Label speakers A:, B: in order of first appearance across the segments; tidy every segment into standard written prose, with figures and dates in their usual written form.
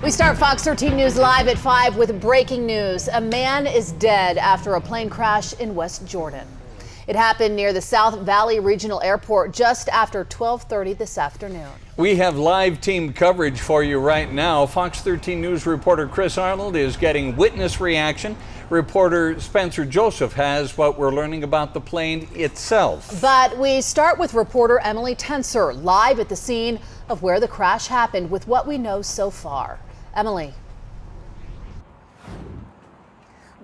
A: We start Fox 13 News live at 5 with breaking news. A man is dead after a plane crash in West Jordan. It happened near the South Valley Regional Airport just after 12:30 this afternoon.
B: We have live team coverage for you right now. Fox 13 News reporter Chris Arnold is getting witness reaction. Reporter Spencer Joseph has what we're learning about the plane itself.
A: But we start with reporter Emily Tenser live at the scene of where the crash happened with what we know so far. Emily.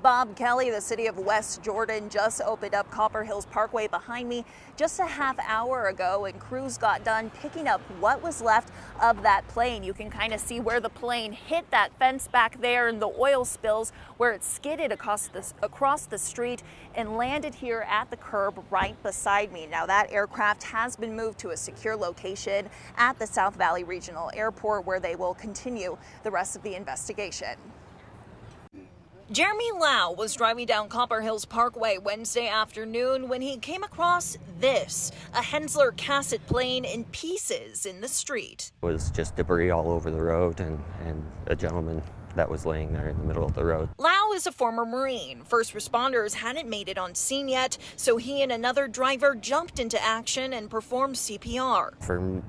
C: Bob Kelly, the city of West Jordan just opened up Copper Hills Parkway behind me just a half hour ago, and crews got done picking up what was left of that plane. You can kind of see where the plane hit that fence back there and the oil spills where it skidded across the street and landed here at the curb right beside me. Now that aircraft has been moved to a secure location at the South Valley Regional Airport where they will continue the rest of the investigation. Jeremy Lau was driving down Copper Hills Parkway Wednesday afternoon when he came across this, a Hensler Cassett plane in pieces in the street.
D: It was just debris all over the road and a gentleman that was laying there in the middle of the road.
C: Lau is a former Marine. First responders hadn't made it on scene yet, so he and another driver jumped into action and performed CPR.
D: For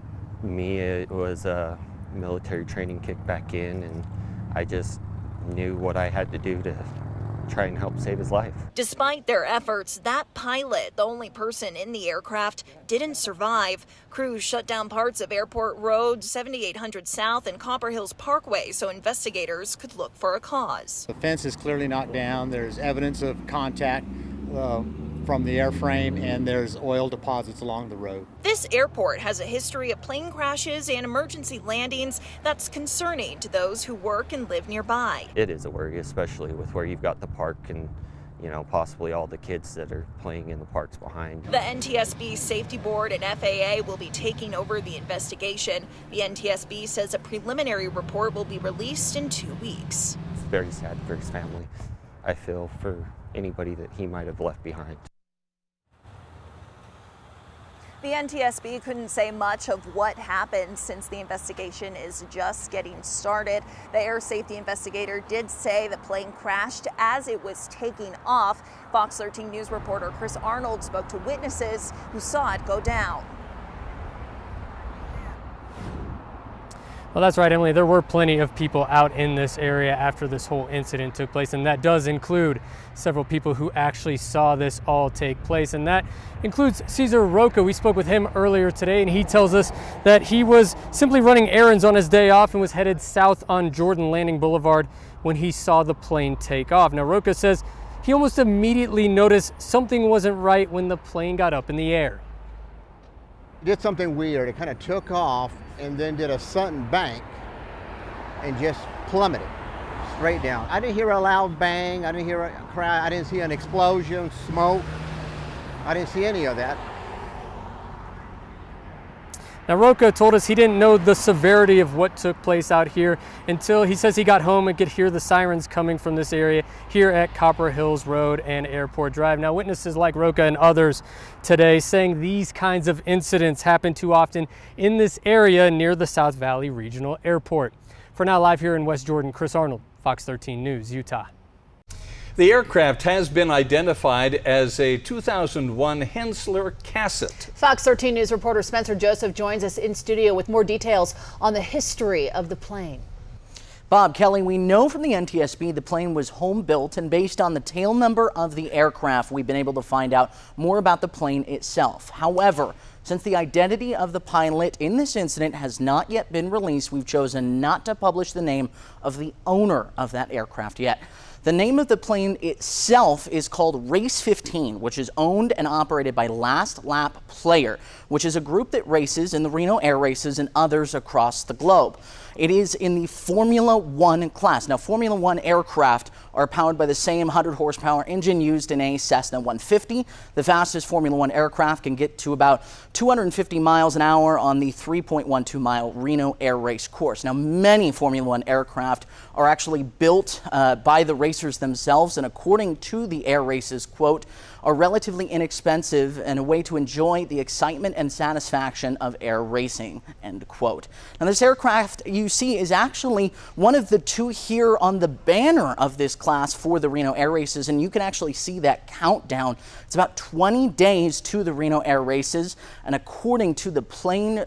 D: me, it was a military training kick back in, and I just knew what I had to do to try and help save his life.
C: Despite their efforts, that pilot, the only person in the aircraft, didn't survive. Crews shut down parts of Airport Road, 7800 South, and Copper Hills Parkway so investigators could look for a cause.
E: The fence is clearly not down. There's evidence of contact from the airframe, and there's oil deposits along the road.
C: This airport has a history of plane crashes and emergency landings that's concerning to those who work and live nearby.
D: It is a worry, especially with where you've got the park and, possibly all the kids that are playing in the parks behind.
C: The NTSB Safety Board and FAA will be taking over the investigation. The NTSB says a preliminary report will be released in 2 weeks.
D: It's very sad for his family. I feel for anybody that he might have left behind.
C: The NTSB couldn't say much of what happened since the investigation is just getting started. The air safety investigator did say the plane crashed as it was taking off. Fox 13 News reporter Chris Arnold spoke to witnesses who saw it go down.
F: Well, that's right, Emily. There were plenty of people out in this area after this whole incident took place, and that does include several people who actually saw this all take place, and that includes Cesar Roca. We spoke with him earlier today, and he tells us that he was simply running errands on his day off and was headed south on Jordan Landing Boulevard when he saw the plane take off. Now, Roca says he almost immediately noticed something wasn't right when the plane got up in the air.
G: It did something weird. It kind of took off and then did a sudden bank and just plummeted straight down. I didn't hear a loud bang. I didn't hear a cry. I didn't see an explosion, smoke. I didn't see any of that.
F: Now, Roca told us he didn't know the severity of what took place out here until he says he got home and could hear the sirens coming from this area here at Copper Hills Road and Airport Drive. Now, witnesses like Roca and others today saying these kinds of incidents happen too often in this area near the South Valley Regional Airport. For now, live here in West Jordan, Chris Arnold, Fox 13 News, Utah.
B: The aircraft has been identified as a 2001 Hensler Cassett.
A: Fox 13 News reporter Spencer Joseph joins us in studio with more details on the history of the plane.
H: Bob Kelly, we know from the NTSB the plane was home built, and based on the tail number of the aircraft, we've been able to find out more about the plane itself. However, since the identity of the pilot in this incident has not yet been released, we've chosen not to publish the name of the owner of that aircraft yet. The name of the plane itself is called Race 15, which is owned and operated by Last Lap Player, which is a group that races in the Reno Air Races and others across the globe. It is in the Formula One class. Now, Formula One aircraft are powered by the same 100 horsepower engine used in a Cessna 150. The fastest Formula One aircraft can get to about 250 miles an hour on the 3.12 mile Reno Air Race course. Now, many Formula One aircraft are actually built by the racers themselves, and according to the Air Races, quote, are relatively inexpensive and a way to enjoy the excitement and satisfaction of air racing, end quote. Now, this aircraft you see is actually one of the two here on the banner of this class for the Reno Air Races, and you can actually see that countdown. It's about 20 days to the Reno Air Races, and according to the plane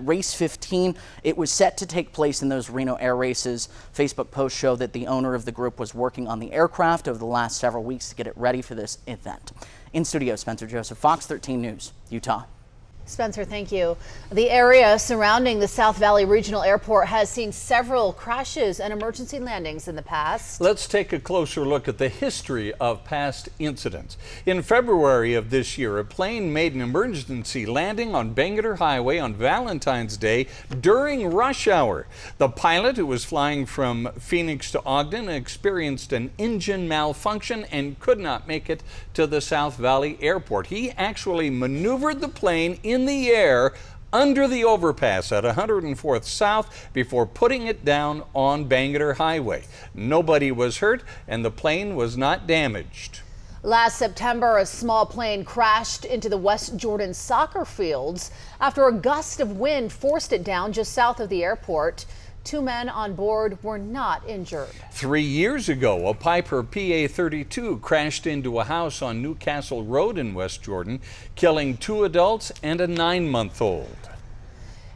H: Race 15, it was set to take place in those Reno Air Races. Facebook posts show that the owner of the group was working on the aircraft over the last several weeks to get it ready for this event. In studio, Spencer Joseph, Fox 13 News, Utah.
A: Spencer, thank you. The area surrounding the South Valley Regional Airport has seen several crashes and emergency landings in the past.
B: Let's take a closer look at the history of past incidents. In February of this year, a plane made an emergency landing on Bangerter Highway on Valentine's Day during rush hour. The pilot, who was flying from Phoenix to Ogden, experienced an engine malfunction and could not make it to the South Valley Airport. He actually maneuvered the plane in the air under the overpass at 104th South before putting it down on Bangerter Highway. Nobody was hurt and the plane was not damaged.
A: Last September, a small plane crashed into the West Jordan soccer fields after a gust of wind forced it down just south of the airport. 2 men on board were not injured.
B: 3 years ago, a Piper PA-32 crashed into a house on Newcastle Road in West Jordan, killing 2 adults and a 9-month-old.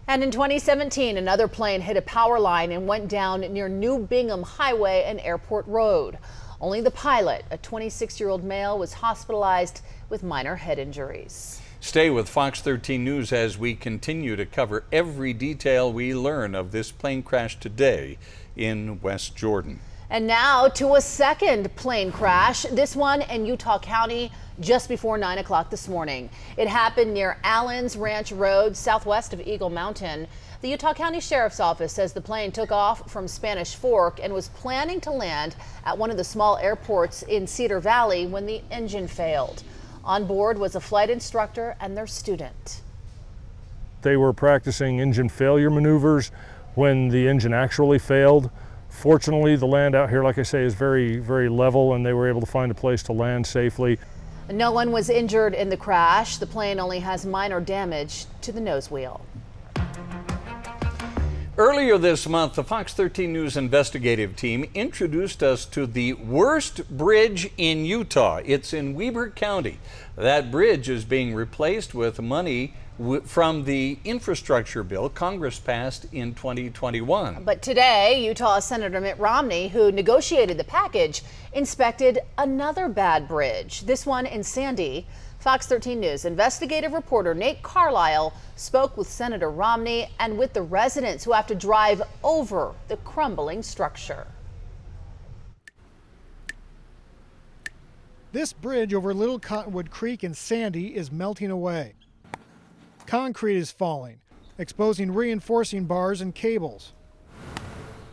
A: And in 2017, another plane hit a power line and went down near New Bingham Highway and Airport Road. Only the pilot, a 26-year-old male, was hospitalized with minor head injuries.
B: Stay with Fox 13 News as we continue to cover every detail we learn of this plane crash today in West Jordan.
A: And now to a second plane crash, this one in Utah County just before 9 o'clock this morning. It happened near Allen's Ranch Road, southwest of Eagle Mountain. The Utah County Sheriff's Office says the plane took off from Spanish Fork and was planning to land at one of the small airports in Cedar Valley when the engine failed. On board was a flight instructor and their student.
I: They were practicing engine failure maneuvers when the engine actually failed. Fortunately, the land out here, like I say, is very, very level, and they were able to find a place to land safely.
A: No one was injured in the crash. The plane only has minor damage to the nose wheel.
B: Earlier this month, the Fox 13 News investigative team introduced us to the worst bridge in Utah. It's in Weber County. That bridge is being replaced with money from the infrastructure bill Congress passed in 2021.
A: But today, Utah Senator Mitt Romney, who negotiated the package, inspected another bad bridge, this one in Sandy. Fox 13 News investigative reporter Nate Carlisle spoke with Senator Romney and with the residents who have to drive over the crumbling structure.
J: This bridge over Little Cottonwood Creek in Sandy is melting away. Concrete is falling, exposing reinforcing bars and cables,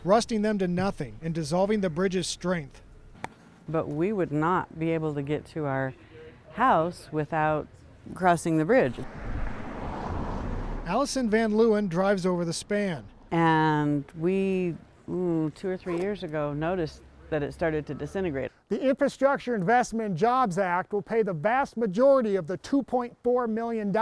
J: rusting them to nothing and dissolving the bridge's strength.
K: But we would not be able to get to our house without crossing the bridge.
J: Allison Van Leeuwen drives over the span.
K: And we, 2 or 3 years ago, noticed that it started to disintegrate.
J: The Infrastructure Investment and Jobs Act will pay the vast majority of the $2.4 million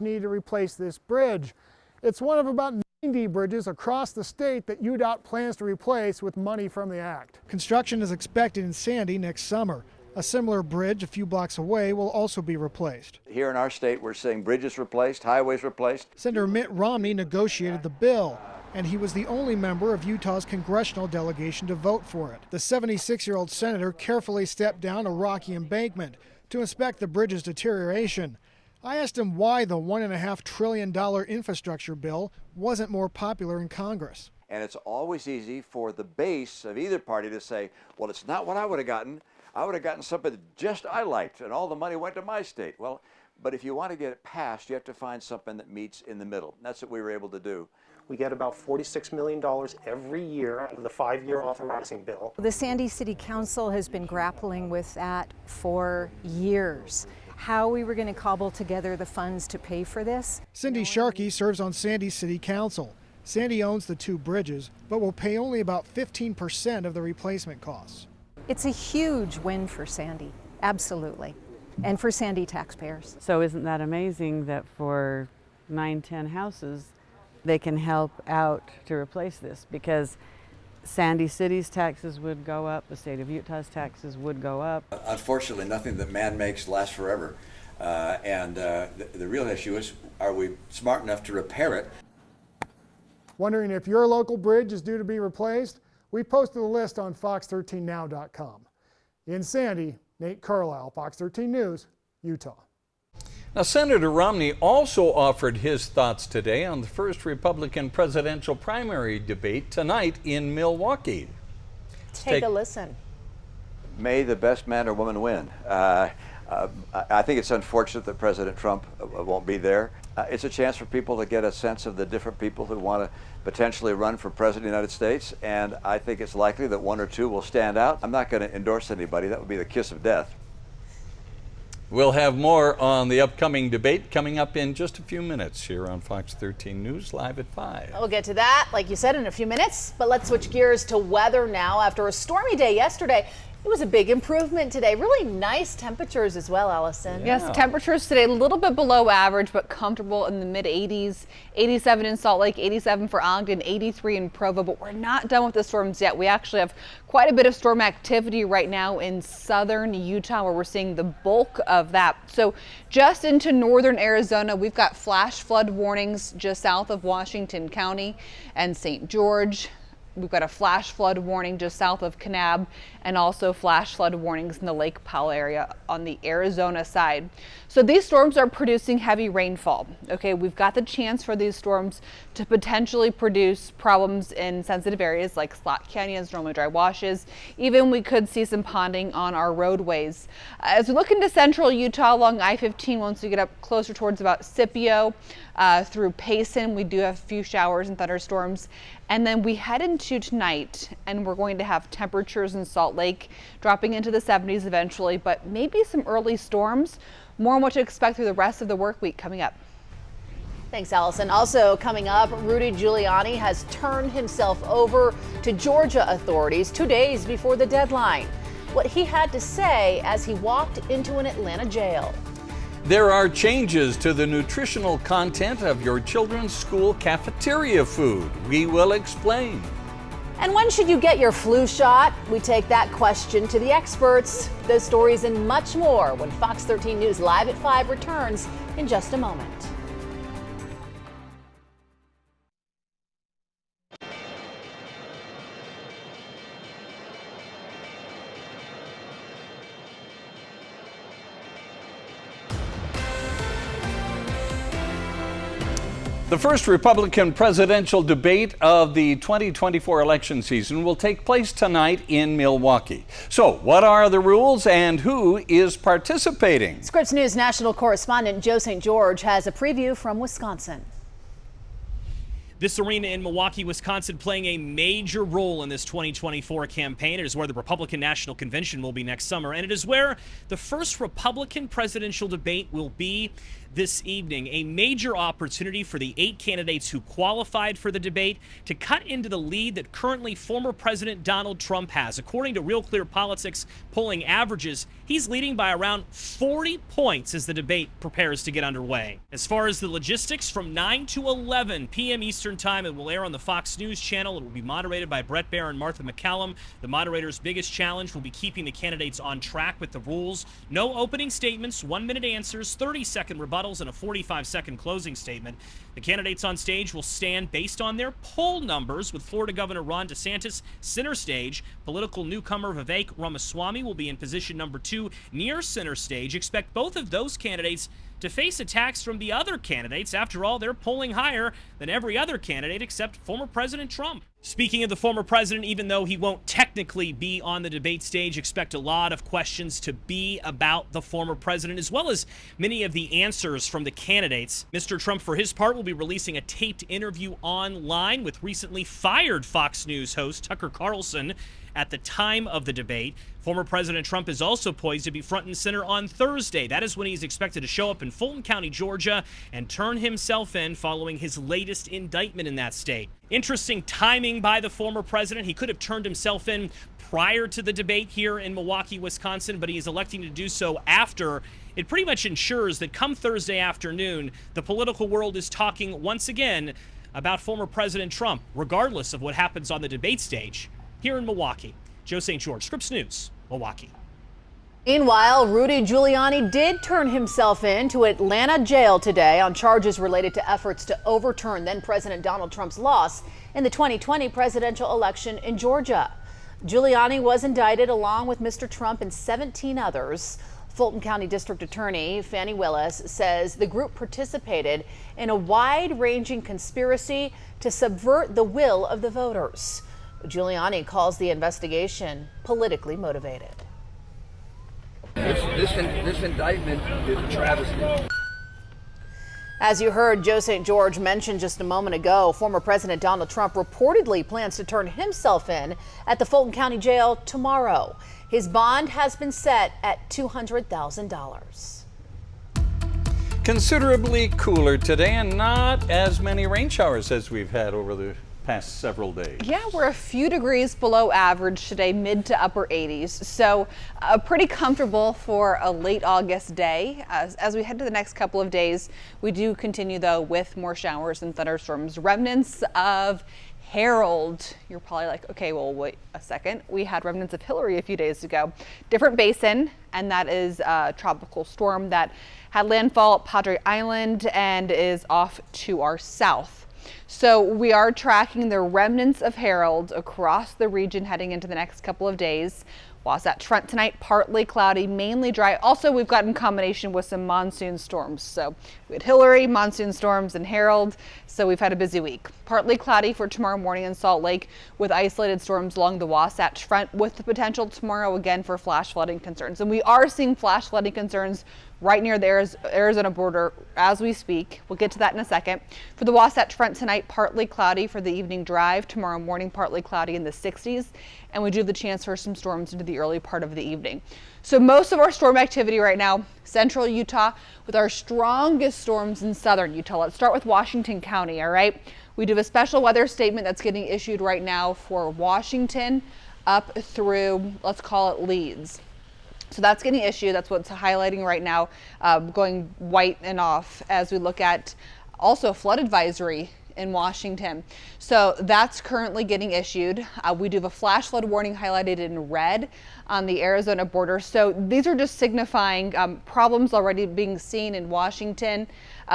J: needed to replace this bridge. It's one of about 90 bridges across the state that UDOT plans to replace with money from the act. Construction is expected in Sandy next summer. A similar bridge a few blocks away will also be replaced.
L: Here in our state, we're seeing bridges replaced, highways replaced.
J: Senator Mitt Romney negotiated the bill, and he was the only member of Utah's congressional delegation to vote for it. The 76-year-old senator carefully stepped down a rocky embankment to inspect the bridge's deterioration. I asked him why the $1.5 trillion infrastructure bill wasn't more popular in Congress.
L: And it's always easy for the base of either party to say, well, it's not what I would have gotten. I would have gotten something that just I liked, and all the money went to my state. Well, but if you want to get it passed, you have to find something that meets in the middle. And that's what we were able to do.
M: We get about $46 million every year out of the 5-year authorizing bill.
N: The Sandy City Council has been grappling with that for years. How we were going to cobble together the funds to pay for this.
J: Cindy Sharkey serves on Sandy City Council. Sandy owns the 2 bridges, but will pay only about 15% of the replacement costs.
N: It's a huge win for Sandy, absolutely. and for Sandy taxpayers.
K: So isn't that amazing that for 9-10 houses, they can help out to replace this? Because Sandy City's taxes would go up, the state of Utah's taxes would go up.
L: Unfortunately, nothing that man makes lasts forever. The real issue is, are we smart enough to repair it?
J: Wondering if your local bridge is due to be replaced? We posted a list on fox13now.com. In Sandy, Nate Carlisle, Fox 13 News, Utah.
B: Now, Senator Romney also offered his thoughts today on the first Republican presidential primary debate tonight in Milwaukee.
A: Take a listen.
L: May the best man or woman win. I think it's unfortunate that President Trump won't be there. It's a chance for people to get a sense of the different people who want to potentially run for president of the United States, and I think it's likely that one or two will stand out. I'm not going to endorse anybody. That would be the kiss of death.
B: We'll have more on the upcoming debate coming up in just a few minutes here on Fox 13 News, live at 5.
A: We'll get to that, like you said, in a few minutes. But let's switch gears to weather now. After a stormy day yesterday, it was a big improvement today. Really nice temperatures as well, Allison.
O: Yes, temperatures today a little bit below average, but comfortable in the mid 80s. 87 in Salt Lake, 87 for Ogden, 83 in Provo. But we're not done with the storms yet. We actually have quite a bit of storm activity right now in southern Utah, where we're seeing the bulk of that. So just into northern Arizona, we've got flash flood warnings just south of Washington County and St. George. We've got a flash flood warning just south of Kanab, and also flash flood warnings in the Lake Powell area on the Arizona side. So these storms are producing heavy rainfall. Okay, we've got the chance for these storms to potentially produce problems in sensitive areas like slot canyons, normally dry washes. Even we could see some ponding on our roadways. As we look into central Utah along I-15, once we get up closer towards about Scipio through Payson, we do have a few showers and thunderstorms. And then we head into tonight, and we're going to have temperatures in Salt Lake dropping into the 70s eventually, but maybe some early storms. More on what to expect through the rest of the work week coming up.
A: Thanks, Allison. Also coming up, Rudy Giuliani has turned himself over to Georgia authorities 2 days before the deadline. What he had to say as he walked into an Atlanta jail.
B: There are changes to the nutritional content of your children's school cafeteria food. We will explain.
A: And when should you get your flu shot? We take that question to the experts. Those stories and much more when Fox 13 News Live at 5 returns in just a moment.
B: The first Republican presidential debate of the 2024 election season will take place tonight in Milwaukee. So, what are the rules and who is participating?
A: Scripps News national correspondent Joe St. George has a preview from Wisconsin.
P: This arena in Milwaukee, Wisconsin, playing a major role in this 2024 campaign. It is where the Republican National Convention will be next summer, and it is where the first Republican presidential debate will be this evening. A major opportunity for the 8 candidates who qualified for the debate to cut into the lead that currently former President Donald Trump has. According to Real Clear Politics polling averages, he's leading by around 40 points as the debate prepares to get underway. As far as the logistics, from 9 to 11 p.m. Eastern Time, it will air on the Fox News channel. It will be moderated by Brett Baer and Martha McCallum. The moderator's biggest challenge will be keeping the candidates on track with the rules. No opening statements, 1-minute answers, 30-second rebuttals, and a 45-second closing statement. The candidates on stage will stand based on their poll numbers, with Florida Governor Ron DeSantis center stage. Political newcomer Vivek Ramaswamy will be in position number 2 near center stage. Expect both of those candidates to face attacks from the other candidates. After all, they're polling higher than every other candidate except former President Trump. Speaking of the former president, even though he won't technically be on the debate stage, expect a lot of questions to be about the former president, as well as many of the answers from the candidates. Mr. Trump, for his part, will be releasing a taped interview online with recently fired Fox News host Tucker Carlson at the time of the debate. Former President Trump is also poised to be front and center on Thursday. That is when he's expected to show up in Fulton County, Georgia, and turn himself in following his latest indictment in that state. Interesting timing by the former president. He could have turned himself in prior to the debate here in Milwaukee, Wisconsin, but he is electing to do so after. It pretty much ensures that come Thursday afternoon, the political world is talking once again about former President Trump, regardless of what happens on the debate stage here in Milwaukee. Joe St. George, Scripps News, Milwaukee.
A: Meanwhile, Rudy Giuliani did turn himself in to Atlanta jail today on charges related to efforts to overturn then-President Donald Trump's loss in the 2020 presidential election in Georgia. Giuliani was indicted along with Mr. Trump and 17 others. Fulton County District Attorney Fannie Willis says the group participated in a wide-ranging conspiracy to subvert the will of the voters. Giuliani calls the investigation politically motivated.
Q: This indictment is a travesty.
A: As you heard Joe St. George mention just a moment ago, former President Donald Trump reportedly plans to turn himself in at the Fulton County Jail tomorrow. His bond has been set at $200,000.
B: Considerably cooler today and not as many rain showers as we've had over the past several days.
O: Yeah, we're a few degrees below average today, mid to upper 80s. So pretty comfortable for a late August day. As we head to the next couple of days, we do continue though with more showers and thunderstorms. Remnants of Harold. You're probably like, okay, well, wait a second. We had remnants of Hillary a few days ago. Different basin, and that is a tropical storm that had landfall at Padre Island and is off to our south. So we are tracking the remnants of Harold across the region heading into the next couple of days. Wasatch Front tonight, partly cloudy, mainly dry. Also, we've got in combination with some monsoon storms. So we had Hillary, monsoon storms, and Harold. So we've had a busy week. Partly cloudy for tomorrow morning in Salt Lake with isolated storms along the Wasatch Front with the potential tomorrow again for flash flooding concerns. And we are seeing flash flooding concerns right near the Arizona border as we speak. We'll get to that in a second. For the Wasatch Front tonight, partly cloudy for the evening drive. Tomorrow morning, partly cloudy in the 60s. And we do have the chance for some storms into the early part of the evening. So most of our storm activity right now, central Utah, with our strongest storms in southern Utah. Let's start with Washington County, all right? We do have a special weather statement that's getting issued right now for Washington up through, let's call it Leeds. So that's getting issued. That's what's highlighting right now, going white and off as we look at also a flood advisory in Washington. So that's currently getting issued. We do have a flash flood warning highlighted in red on the Arizona border. So these are just signifying problems already being seen in Washington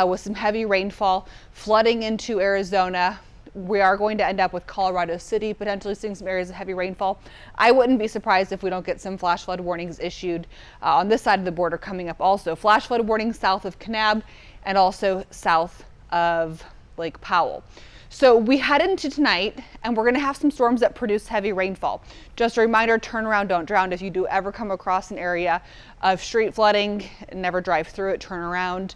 O: with some heavy rainfall flooding into Arizona. We are going to end up with Colorado City, potentially seeing some areas of heavy rainfall. I wouldn't be surprised if we don't get some flash flood warnings issued on this side of the border coming up also. Flash flood warnings south of Kanab and also south of Lake Powell. So we head into tonight and we're going to have some storms that produce heavy rainfall. Just a reminder, turn around, don't drown. If you do ever come across an area of street flooding, never drive through it, turn around.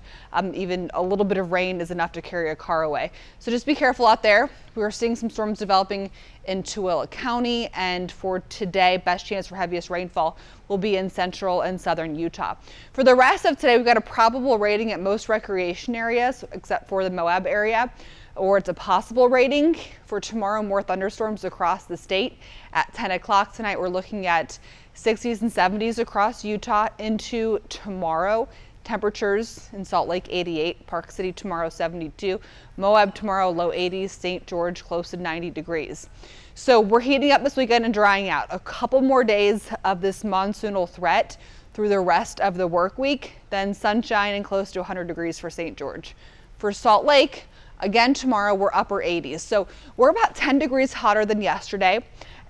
O: Even a little bit of rain is enough to carry a car away. So just be careful out there. We are seeing some storms developing in Tooele County, and for today, best chance for heaviest rainfall will be in central and southern Utah. For the rest of today, we've got a probable rating at most recreation areas, except for the Moab area, or it's a possible rating. For tomorrow, more thunderstorms across the state. At 10 o'clock tonight, we're looking at 60s and 70s across Utah into tomorrow. Temperatures in Salt Lake 88, Park City tomorrow 72, Moab tomorrow low 80s, St. George close to 90 degrees. So we're heating up this weekend and drying out. A couple more days of this monsoonal threat through the rest of the work week, then sunshine and close to 100 degrees for St. George. For Salt Lake, again tomorrow we're upper 80s. So we're about 10 degrees hotter than yesterday,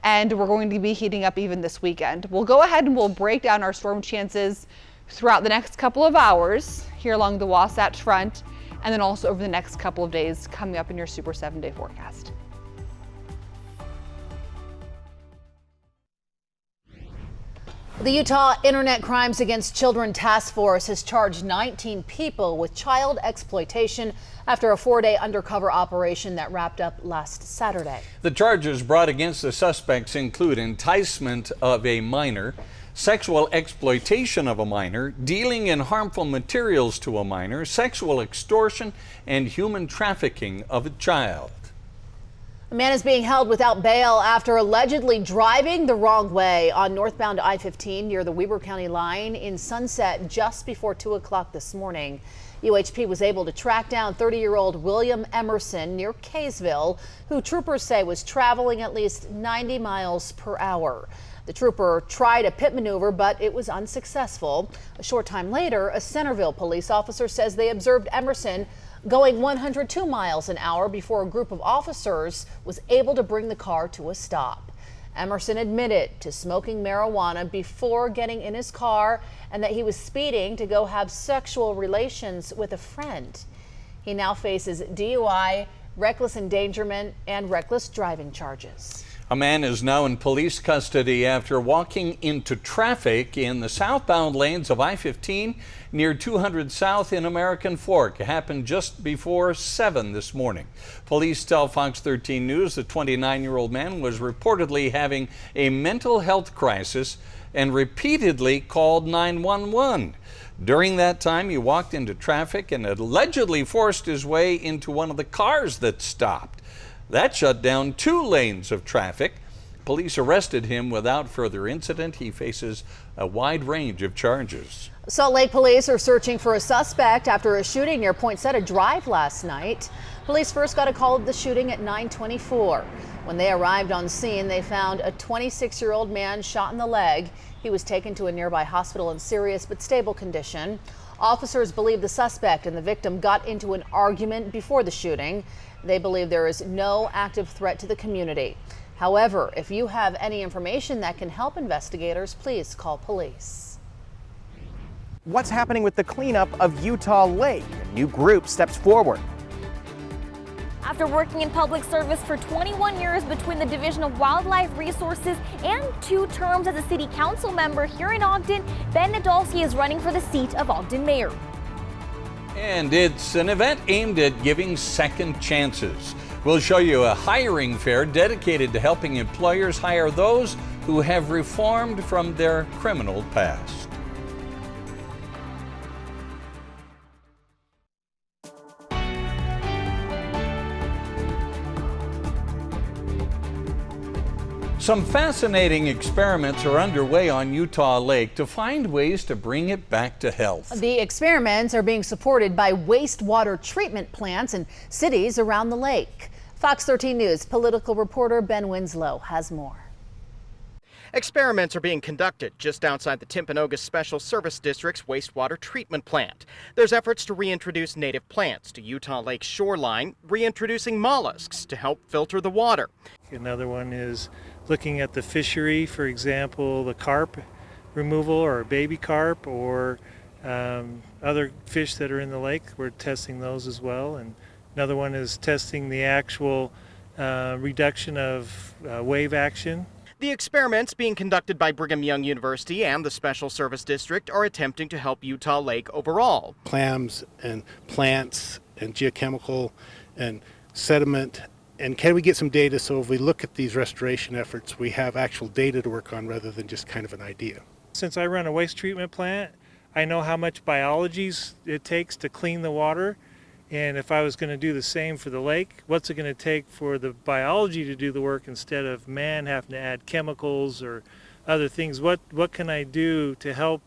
O: and we're going to be heating up even this weekend. We'll go ahead and we'll break down our storm chances throughout the next couple of hours here along the Wasatch Front, and then also over the next couple of days coming up in your Super 7-day forecast.
A: The Utah Internet Crimes Against Children Task Force has charged 19 people with child exploitation after a 4-day undercover operation that wrapped up last Saturday.
B: The charges brought against the suspects include enticement of a minor, sexual exploitation of a minor, dealing in harmful materials to a minor, sexual extortion, and human trafficking of a child.
A: A man is being held without bail after allegedly driving the wrong way on northbound I-15 near the Weber County line in Sunset just before 2 o'clock this morning. UHP was able to track down 30-year-old William Emerson near Kaysville, who troopers say was traveling at least 90 miles per hour. The trooper tried a pit maneuver, but it was unsuccessful. A short time later, a Centerville police officer says they observed Emerson going 102 miles an hour before a group of officers was able to bring the car to a stop. Emerson admitted to smoking marijuana before getting in his car and that he was speeding to go have sexual relations with a friend. He now faces DUI, reckless endangerment, and reckless driving charges.
B: A man is now in police custody after walking into traffic in the southbound lanes of I-15 near 200 South in American Fork. It happened just before 7 this morning. Police tell Fox 13 News the 29-year-old man was reportedly having a mental health crisis and repeatedly called 911. During that time, he walked into traffic and allegedly forced his way into one of the cars that stopped. That shut down 2 lanes of traffic. Police arrested him without further incident. He faces a wide range of charges.
A: Salt Lake police are searching for a suspect after a shooting near Poinsettia Drive last night. Police first got a call of the shooting at 9:24. When they arrived on scene, they found a 26-year-old man shot in the leg. He was taken to a nearby hospital in serious but stable condition. Officers believe the suspect and the victim got into an argument before the shooting. They believe there is no active threat to the community. However, if you have any information that can help investigators, please call police.
R: What's happening with the cleanup of Utah Lake? A new group steps forward.
S: After working in public service for 21 years between the Division of Wildlife Resources and 2 terms as a city council member here in Ogden, Ben Nadolski is running for the seat of Ogden mayor.
B: And it's an event aimed at giving second chances. We'll show you a hiring fair dedicated to helping employers hire those who have reformed from their criminal past. Some fascinating experiments are underway on Utah Lake to find ways to bring it back to health.
A: The experiments are being supported by wastewater treatment plants in cities around the lake. Fox 13 News political reporter Ben Winslow has more.
R: Experiments are being conducted just outside the Timpanogos Special Service District's wastewater treatment plant. There's efforts to reintroduce native plants to Utah Lake's shoreline, reintroducing mollusks to help filter the water.
T: Another one is looking at the fishery, for example, the carp removal or baby carp or other fish that are in the lake. We're testing those as well. And another one is testing the actual reduction of wave action.
R: The experiments being conducted by Brigham Young University and the Special Service District are attempting to help Utah Lake overall.
U: Clams and plants and geochemical and sediment. And can we get some data so if we look at these restoration efforts, we have actual data to work on rather than just kind of an idea.
T: Since I run a waste treatment plant, I know how much biology it takes to clean the water. And if I was going to do the same for the lake, what's it going to take for the biology to do the work instead of man having to add chemicals or other things? What can I do to help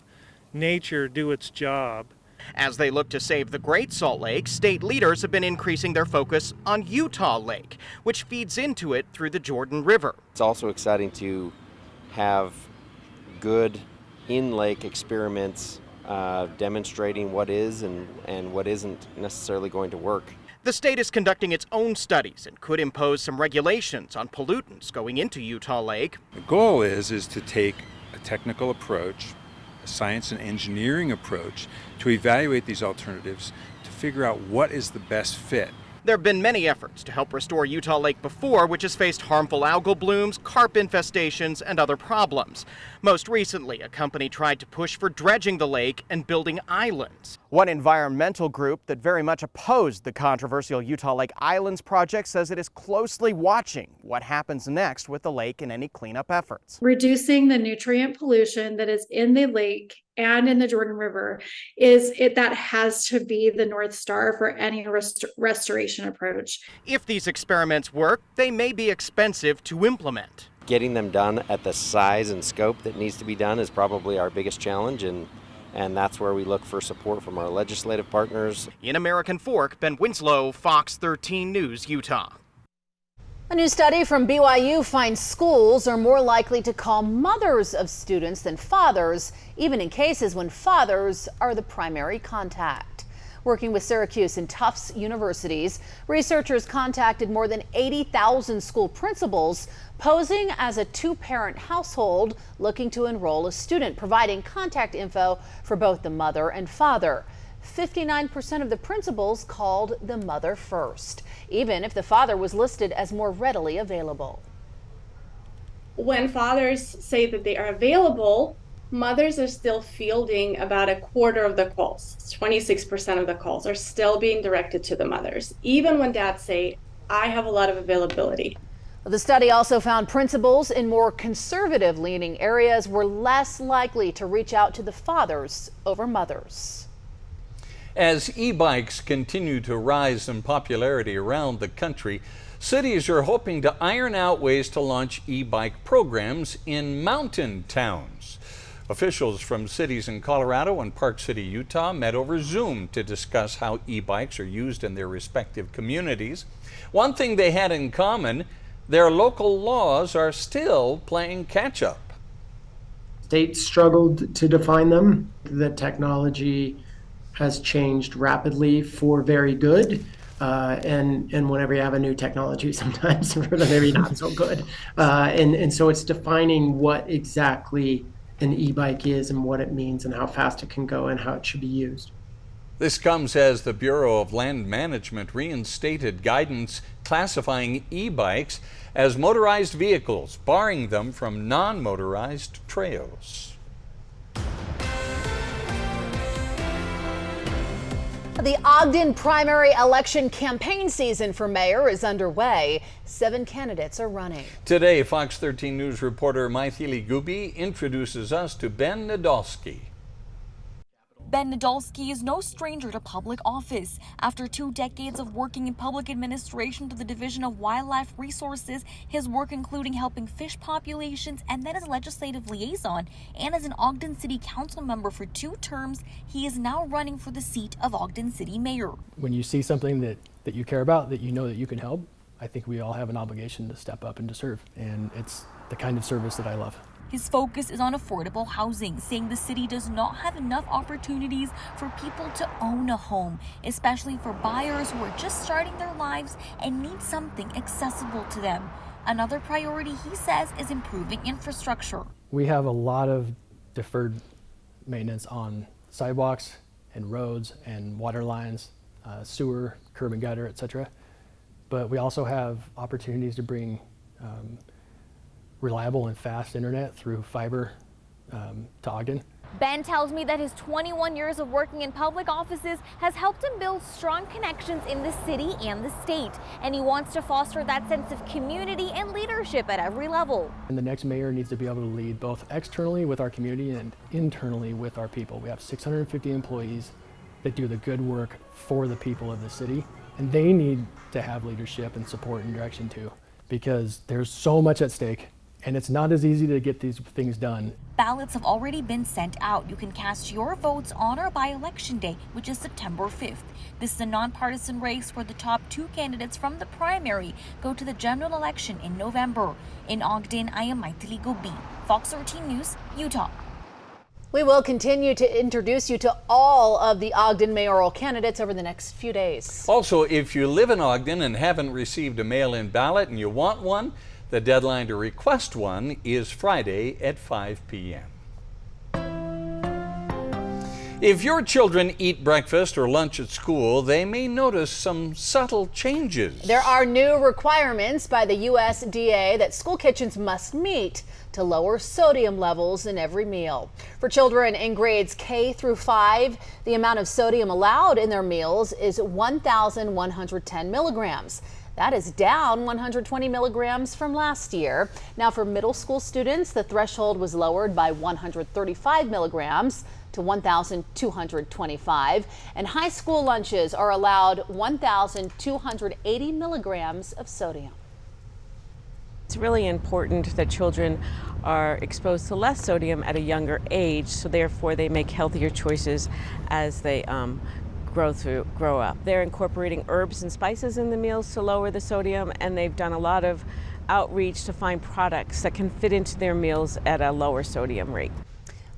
T: nature do its job?
R: As they look to save the Great Salt Lake, state leaders have been increasing their focus on Utah Lake, which feeds into it through the Jordan River.
V: It's also exciting to have good in-lake experiments demonstrating what is and what isn't necessarily going to work.
R: The state is conducting its own studies and could impose some regulations on pollutants going into Utah Lake.
W: The goal is to take a technical approach, a science and engineering approach, to evaluate these alternatives to figure out what is the best fit.
R: There have been many efforts to help restore Utah Lake before, which has faced harmful algal blooms, carp infestations, and other problems. Most recently, a company tried to push for dredging the lake and building islands. One environmental group that very much opposed the controversial Utah Lake Islands project says it is closely watching what happens next with the lake and any cleanup efforts.
X: Reducing the nutrient pollution that is in the lake
C: and in the Jordan River that has to be the North Star for any restoration approach.
R: If these experiments work, they may be expensive to implement.
V: Getting them done at the size and scope that needs to be done is probably our biggest challenge, and that's where we look for support from our legislative partners.
R: In American Fork, Ben Winslow, Fox 13 News, Utah.
A: A new study from BYU finds schools are more likely to call mothers of students than fathers, even in cases when fathers are the primary contact. Working with Syracuse and Tufts universities, researchers contacted more than 80,000 school principals, posing as a two-parent household looking to enroll a student, providing contact info for both the mother and father. 59% of the principals called the mother first, even if the father was listed as more readily available.
D: When fathers say that they are available, mothers are still fielding about a quarter of the calls. 26% of the calls are still being directed to the mothers, even when dads say, I have a lot of availability.
A: The study also found principals in more conservative-leaning areas were less likely to reach out to the fathers over mothers.
B: As e-bikes continue to rise in popularity around the country, cities are hoping to iron out ways to launch e-bike programs in mountain towns. Officials from cities in Colorado and Park City, Utah met over Zoom to discuss how e-bikes are used in their respective communities. One thing they had in common, their local laws are still playing catch-up.
E: States struggled to define them. The technology has changed rapidly for very good. And whenever you have a new technology, sometimes for the maybe not so good. And so it's defining what exactly an e-bike is and what it means and how fast it can go and how it should be used.
B: This comes as the Bureau of Land Management reinstated guidance classifying e-bikes as motorized vehicles, barring them from non-motorized trails.
A: The Ogden primary election campaign season for mayor is underway. 7 candidates are running.
B: Today, Fox 13 News reporter Maithili Gubi introduces us to Ben Nadolski.
X: Ben Nadolski is no stranger to public office. After 2 decades of working in public administration to the Division of Wildlife Resources, his work including helping fish populations and then as legislative liaison and as an Ogden City Council member for 2 terms, he is now running for the seat of Ogden City Mayor.
Y: When you see something that you care about, that you know that you can help, I think we all have an obligation to step up and to serve. And it's the kind of service that I love.
X: His focus is on affordable housing, saying the city does not have enough opportunities for people to own a home, especially for buyers who are just starting their lives and need something accessible to them. Another priority, he says, is improving infrastructure.
Y: We have a lot of deferred maintenance on sidewalks and roads and water lines, sewer, curb and gutter, etc. But we also have opportunities to bring reliable and fast internet through fiber to Ogden.
S: Ben tells me that his 21 years of working in public offices has helped him build strong connections in the city and the state, and he wants to foster that sense of community and leadership at every level.
Y: And the next mayor needs to be able to lead both externally with our community and internally with our people. We have 650 employees that do the good work for the people of the city, and they need to have leadership and support and direction too, because there's so much at stake. And it's not as easy to get these things done.
X: Ballots have already been sent out. You can cast your votes on or by Election Day, which is September 5th. This is a nonpartisan race where the top 2 candidates from the primary go to the general election in November. In Ogden, I am Maithili Gubi, Fox 13 News, Utah.
A: We will continue to introduce you to all of the Ogden mayoral candidates over the next few days.
B: Also, if you live in Ogden and haven't received a mail-in ballot and you want one, the deadline to request one is Friday at 5 p.m. If your children eat breakfast or lunch at school, they may notice some subtle changes.
A: There are new requirements by the USDA that school kitchens must meet to lower sodium levels in every meal. For children in grades K through 5, the amount of sodium allowed in their meals is 1,110 milligrams. That is down 120 milligrams from last year. Now for middle school students, the threshold was lowered by 135 milligrams to 1,225, and high school lunches are allowed 1,280 milligrams of sodium.
F: It's really important that children are exposed to less sodium at a younger age, so therefore they make healthier choices as they grow up. They're incorporating herbs and spices in the meals to lower the sodium, and they've done a lot of outreach to find products that can fit into their meals at a lower sodium rate.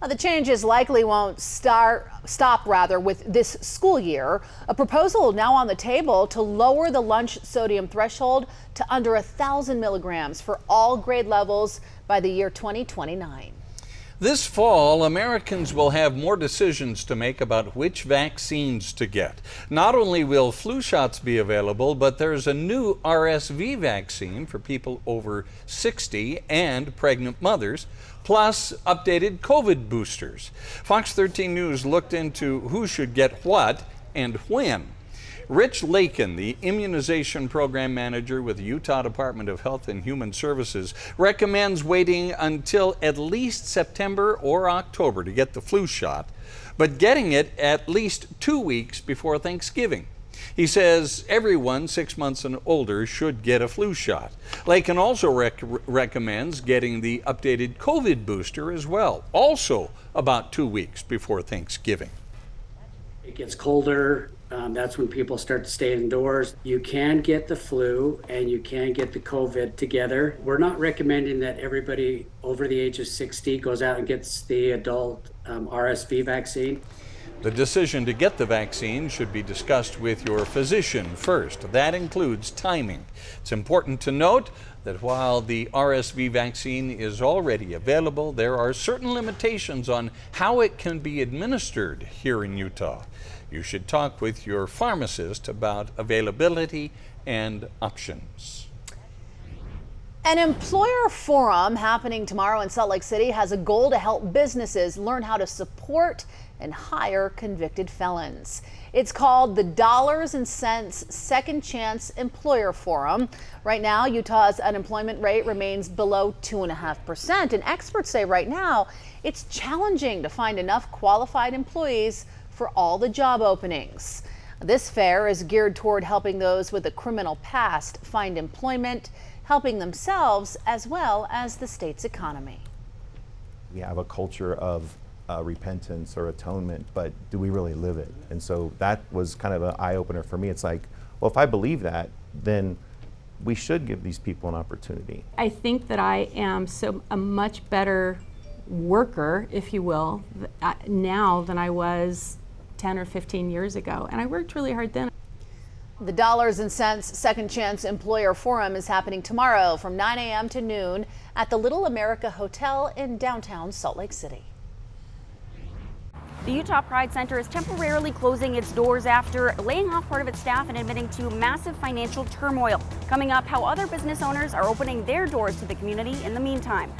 A: Now, the changes likely won't stop with this school year. A proposal now on the table to lower the lunch sodium threshold to under 1,000 milligrams for all grade levels by the year 2029.
B: This fall, Americans will have more decisions to make about which vaccines to get. Not only will flu shots be available, but there's a new RSV vaccine for people over 60 and pregnant mothers, plus updated COVID boosters. Fox 13 News looked into who should get what and when. Rich Lakin, the immunization program manager with the Utah Department of Health and Human Services, recommends waiting until at least September or October to get the flu shot, but getting it at least 2 weeks before Thanksgiving. He says everyone 6 months and older should get a flu shot. Lakin also recommends getting the updated COVID booster as well, also about 2 weeks before Thanksgiving.
G: It gets colder. That's when people start to stay indoors. You can get the flu and you can get the COVID together. We're not recommending that everybody over the age of 60 goes out and gets the adult RSV vaccine.
B: The decision to get the vaccine should be discussed with your physician first. That includes timing. It's important to note that while the RSV vaccine is already available, there are certain limitations on how it can be administered here in Utah. You should talk with your pharmacist about availability and options.
A: An employer forum happening tomorrow in Salt Lake City has a goal to help businesses learn how to support and hire convicted felons. It's called the Dollars and Cents Second Chance Employer Forum. Right now, Utah's unemployment rate remains below 2.5%, and experts say right now it's challenging to find enough qualified employees for all the job openings. This fair is geared toward helping those with a criminal past find employment, helping themselves as well as the state's economy.
H: We have a culture of repentance or atonement, but do we really live it? And so that was kind of an eye-opener for me. It's like, well, if I believe that, then we should give these people an opportunity.
I: I think that I am a much better worker, if you will, now than I was 10 or 15 years ago, and I worked really hard then.
A: The Dollars and Cents Second Chance Employer Forum is happening tomorrow from 9 a.m. to noon at the Little America Hotel in downtown Salt Lake City.
M: The Utah Pride Center is temporarily closing its doors after laying off part of its staff and admitting to massive financial turmoil. Coming up, how other business owners are opening their doors to the community in the meantime.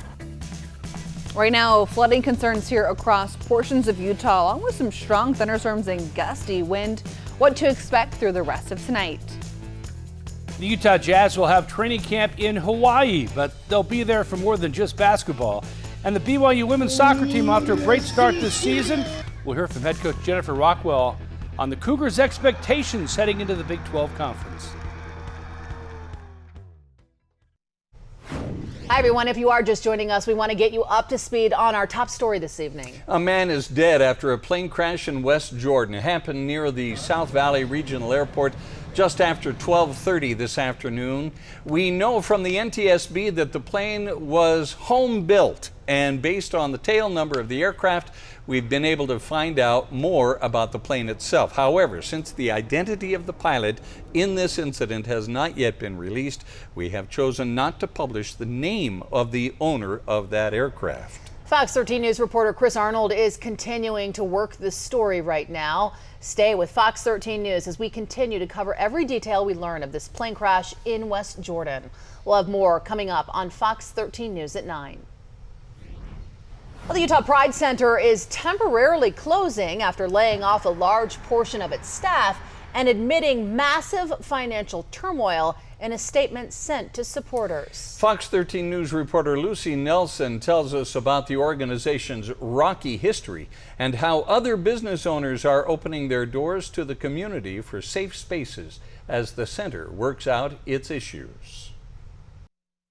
O: Right now, flooding concerns here across portions of Utah, along with some strong thunderstorms and gusty wind. What to expect through the rest of tonight.
Z: The Utah Jazz will have training camp in Hawaii, but they'll be there for more than just basketball. And the BYU women's soccer team, after a great start this season, we'll hear from head coach Jennifer Rockwell on the Cougars' expectations heading into the Big 12 Conference.
A: Hi, everyone. If you are just joining us, we want to get you up to speed on our top story this evening.
B: A man is dead after a plane crash in West Jordan. It happened near the South Valley Regional Airport just after 12:30 this afternoon. We know from the NTSB that the plane was home built, and based on the tail number of the aircraft, we've been able to find out more about the plane itself. However, since the identity of the pilot in this incident has not yet been released, we have chosen not to publish the name of the owner of that aircraft.
A: Fox 13 News reporter Chris Arnold is continuing to work this story right now. Stay with Fox 13 News as we continue to cover every detail we learn of this plane crash in West Jordan. We'll have more coming up on Fox 13 News at 9. Well, the Utah Pride Center is temporarily closing after laying off a large portion of its staff and admitting massive financial turmoil in a statement sent to supporters.
B: Fox 13 News reporter Lucy Nelson tells us about the organization's rocky history and how other business owners are opening their doors to the community for safe spaces as the center works out its issues.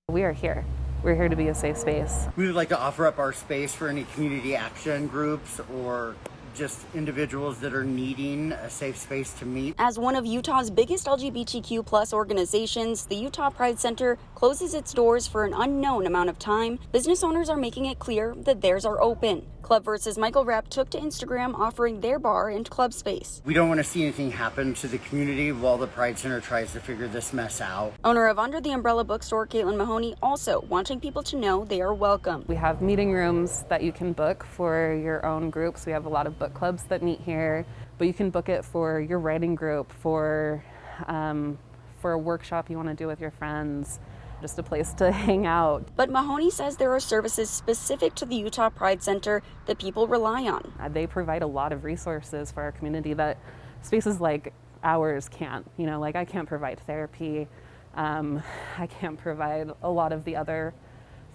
J: We are here. We're here to be a safe space.
K: We would like to offer up our space for any community action groups or just individuals that are needing a safe space to meet.
X: As one of Utah's biggest LGBTQ plus organizations, the Utah Pride Center closes its doors for an unknown amount of time. Business owners are making it clear that theirs are open. Club vs. Michael Rapp took to Instagram offering their bar and club space.
K: We don't want to see anything happen to the community while the Pride Center tries to figure this mess out.
X: Owner of Under the Umbrella Bookstore, Caitlin Mahoney, also wanting people to know they are welcome.
J: We have meeting rooms that you can book for your own groups. We have a lot of book clubs that meet here, but you can book it for your writing group, for a workshop you want to do with your friends. Just a place to hang out.
X: But Mahoney says there are services specific to the Utah Pride Center that people rely on.
J: They provide a lot of resources for our community that spaces like ours can't. You know, like I can't provide therapy. I can't provide a lot of the other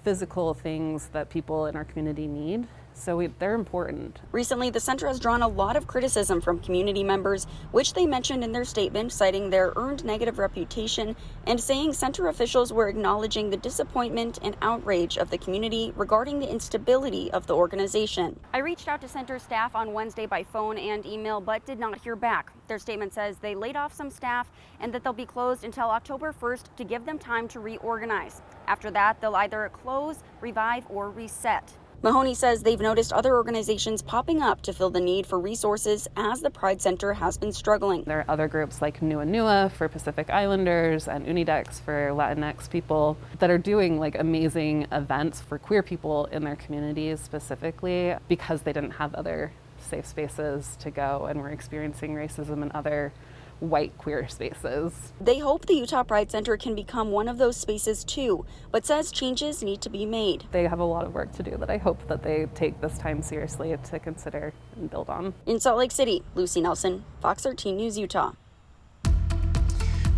J: physical things that people in our community need. So they're important.
X: Recently, the center has drawn a lot of criticism from community members, which they mentioned in their statement, citing their earned negative reputation and saying center officials were acknowledging the disappointment and outrage of the community regarding the instability of the organization. I reached out to center staff on Wednesday by phone and email, but did not hear back. Their statement says they laid off some staff and that they'll be closed until October 1st to give them time to reorganize. After that, they'll either close, revive, or reset. Mahoney says they've noticed other organizations popping up to fill the need for resources as the Pride Center has been struggling.
J: There are other groups like Nua Nua for Pacific Islanders and Unidex for Latinx people that are doing like amazing events for queer people in their communities specifically because they didn't have other safe spaces to go and were experiencing racism in other white queer spaces.
X: They hope the Utah Pride Center can become one of those spaces too, but says changes need to be made.
J: They have a lot of work to do that I hope that they take this time seriously to consider and build on.
X: In Salt Lake City, Lucy Nelson, Fox 13 News, Utah.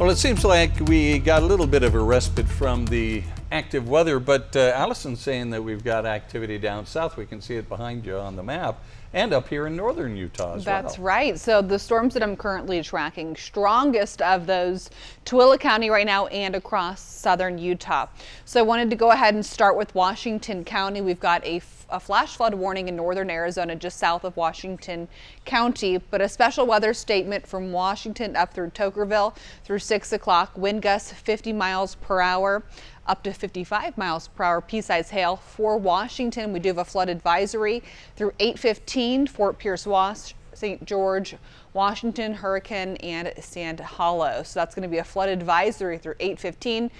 B: Well, it seems like we got a little bit of a respite from the active weather, but Allison's saying that we've got activity down south. We can see it behind you on the map. And up here in northern Utah as well.
O: That's right. So the storms that I'm currently tracking, strongest of those, Tooele County right now and across southern Utah. So I wanted to go ahead and start with Washington County. We've got a flash flood warning in northern Arizona just south of Washington County, but a special weather statement from Washington up through Tokerville through 6 o'clock. Wind gusts 50 miles per hour. Up to 55 miles per hour pea-size hail. For Washington, we do have a flood advisory through 8:15, Fort Pierce, St. George, Washington, Hurricane, and Sand Hollow. So that's going to be a flood advisory through 8:15.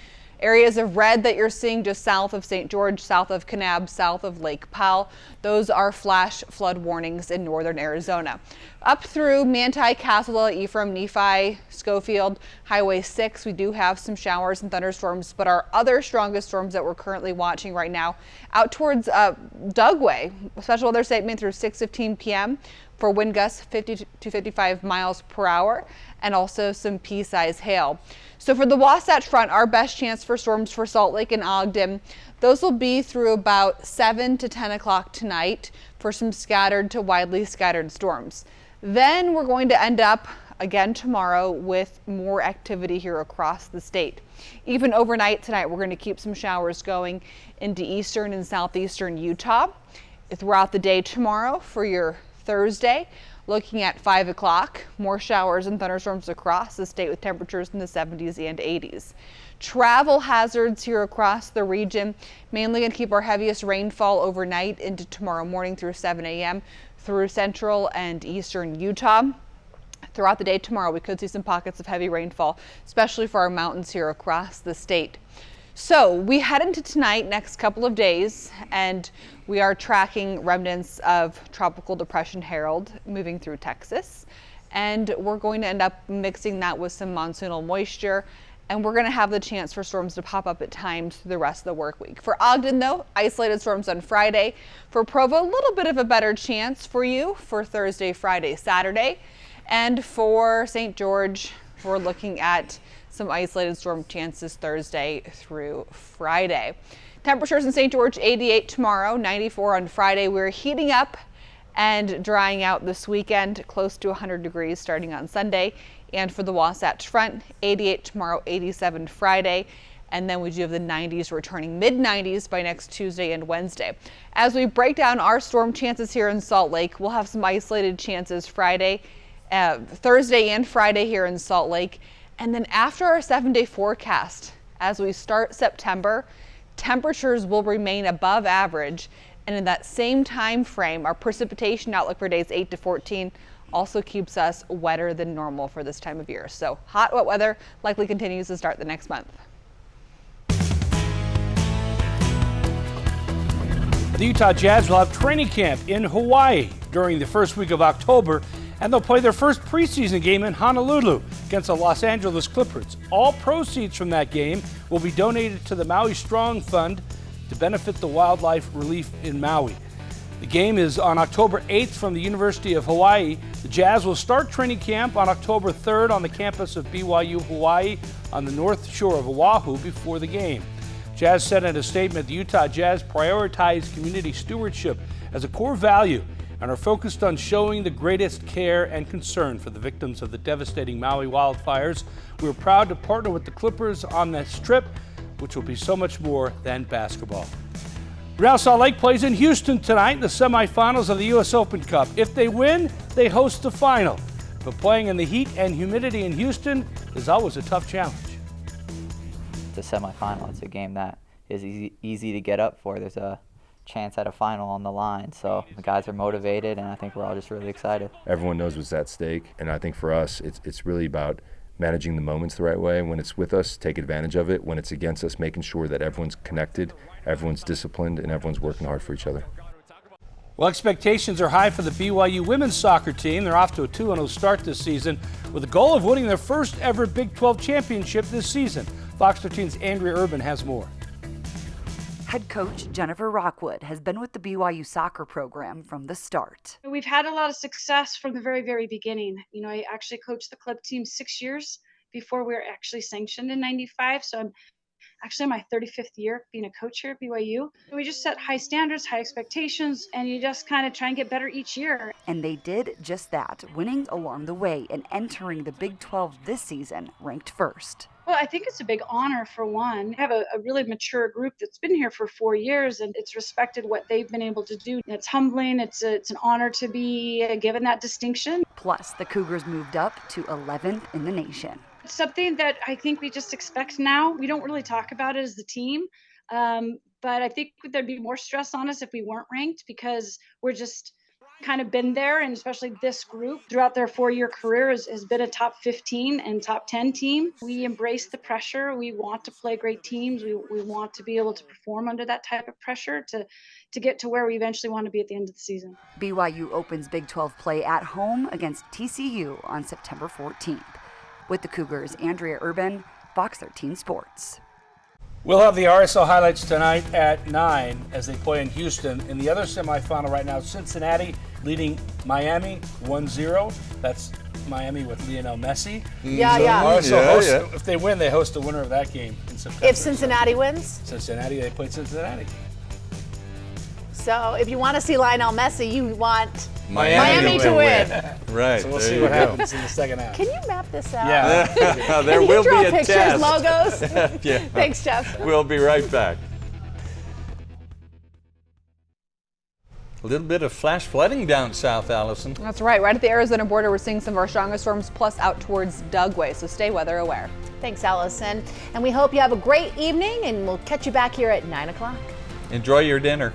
O: Areas of red that you're seeing just south of St. George, south of Kanab, south of Lake Powell, those are flash flood warnings in northern Arizona. Up through Manti, Castledale, Ephraim, Nephi, Schofield, Highway 6, we do have some showers and thunderstorms, but our other strongest storms that we're currently watching right now out towards Dugway, special weather statement through 6:15 p.m. for wind gusts 50 to 55 miles per hour and also some pea-size hail. So for the Wasatch Front, our best chance for storms for Salt Lake and Ogden, those will be through about 7 to 10 o'clock tonight for some scattered to widely scattered storms. Then we're going to end up again tomorrow with more activity here across the state. Even overnight tonight, we're going to keep some showers going into eastern and southeastern Utah. Throughout the day tomorrow for your Thursday, looking at 5 o'clock, more showers and thunderstorms across the state with temperatures in the 70s and 80s. Travel hazards here across the region, mainly going to keep our heaviest rainfall overnight into tomorrow morning through 7 a.m. through central and eastern Utah. Throughout the day tomorrow, we could see some pockets of heavy rainfall, especially for our mountains here across the state. So we head into tonight, next couple of days, and we are tracking remnants of Tropical Depression Harold moving through Texas. And we're going to end up mixing that with some monsoonal moisture. And we're going to have the chance for storms to pop up at times through the rest of the work week. For Ogden, though, isolated storms on Friday. For Provo, a little bit of a better chance for you for Thursday, Friday, Saturday. And for St. George, we're looking at some isolated storm chances Thursday through Friday. Temperatures in St. George, 88 tomorrow, 94 on Friday. We're heating up and drying out this weekend, close to 100 degrees starting on Sunday. And for the Wasatch Front, 88 tomorrow, 87 Friday. And then we do have the 90s returning, mid-90s by next Tuesday and Wednesday. As we break down our storm chances here in Salt Lake, we'll have some isolated chances Thursday and Friday here in Salt Lake. And then after our 7-day forecast, as we start September, temperatures will remain above average. And in that same time frame, our precipitation outlook for days 8 to 14 also keeps us wetter than normal for this time of year. So hot, wet weather likely continues to start the next month.
Z: The Utah Jazz will have training camp in Hawaii during the first week of October, and they'll play their first preseason game in Honolulu against the Los Angeles Clippers. All proceeds from that game will be donated to the Maui Strong Fund to benefit the wildlife relief in Maui. The game is on October 8th from the University of Hawaii. The Jazz will start training camp on October 3rd on the campus of BYU Hawaii on the north shore of Oahu before the game. Jazz said in a statement, the Utah Jazz prioritize community stewardship as a core value and are focused on showing the greatest care and concern for the victims of the devastating Maui wildfires. We're proud to partner with the Clippers on this trip, which will be so much more than basketball. Real Salt Lake plays in Houston tonight in the semifinals of the U.S. Open Cup. If they win, they host the final. But playing in the heat and humidity in Houston is always a tough challenge.
L: It's a semifinal. It's a game that is easy to get up for. There's a chance at a final on the line. So the guys are motivated, and I think we're all just really excited.
N: Everyone knows what's at stake, and I think for us, it's really about managing the moments the right way. When it's with us, take advantage of it. When it's against us, making sure that everyone's connected, everyone's disciplined, and everyone's working hard for each other.
Z: Well, expectations are high for the BYU women's soccer team. They're off to a 2-0 start this season with the goal of winning their first ever Big 12 championship this season. Fox 13's Andrea Urban has more.
P: Head coach Jennifer Rockwood has been with the BYU soccer program from the start.
Q: We've had a lot of success from the very, very beginning. You know, I actually coached the club team 6 years before we were actually sanctioned in '95. So I'm actually in my 35th year being a coach here at BYU. We just set high standards, high expectations, and you just kind of try and get better each year.
P: And they did just that, winning along the way and entering the Big 12 this season ranked first.
Q: Well, I think it's a big honor for one. I have a really mature group that's been here for 4 years, and it's respected what they've been able to do. It's humbling. It's an honor to be given that distinction.
P: Plus, the Cougars moved up to 11th in the nation.
Q: It's something that I think we just expect now. We don't really talk about it as the team, but I think there'd be more stress on us if we weren't ranked, because we're just kind of been there, and especially this group throughout their 4-year career has been a top 15 and top 10 team. We embrace the pressure. We want to play great teams. We want to be able to perform under that type of pressure to get to where we eventually want to be at the end of the season.
P: BYU opens Big 12 play at home against TCU on September 14th. With the Cougars, Andrea Urban, Fox 13 Sports.
Z: We'll have the RSL highlights tonight at 9 as they play in Houston. In the other semifinal right now, Cincinnati leading Miami 1-0. That's Miami with Lionel Messi. RSL if they win, they host the winner of that game in September.
A: If Cincinnati wins?
Z: Cincinnati, they play Cincinnati.
A: So if you want to see Lionel Messi, you want Miami to win.
B: Right.
Z: So we'll see what happens in the second half.
A: Can you map this out?
B: Yeah. There
A: Can
B: will
A: you draw
B: be a
A: pictures,
B: test.
A: logos?
B: Yeah.
A: Thanks, Jeff.
B: We'll be right back. A little bit of flash flooding down south, Allison.
O: That's right. Right at the Arizona border, we're seeing some of our strongest storms, plus out towards Dugway. So stay weather aware.
A: Thanks, Allison. And we hope you have a great evening, and we'll catch you back here at 9 o'clock.
B: Enjoy your dinner.